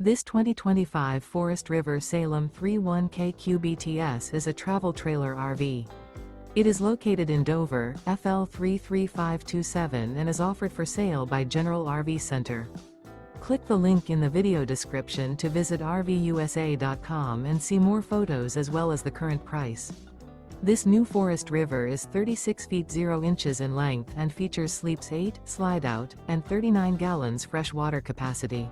This 2025 Forest River Salem 31KQ is a travel trailer RV. It is located in Dover, FL 33527 and is offered for sale by General RV Center. Click the link in the video description to visit RVUSA.com and see more photos as well as the current price. This new Forest River is 36 feet 0 inches in length and features sleeps 8, slide-out, and 39 gallons fresh water capacity.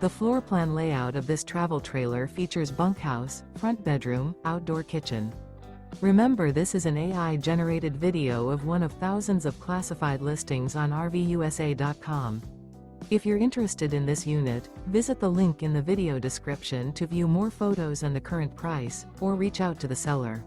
The floor plan layout of this travel trailer features bunkhouse, front bedroom, outdoor kitchen. Remember, this is an AI-generated video of one of thousands of classified listings on RVUSA.com. If you're interested in this unit, visit the link in the video description to view more photos and the current price, or reach out to the seller.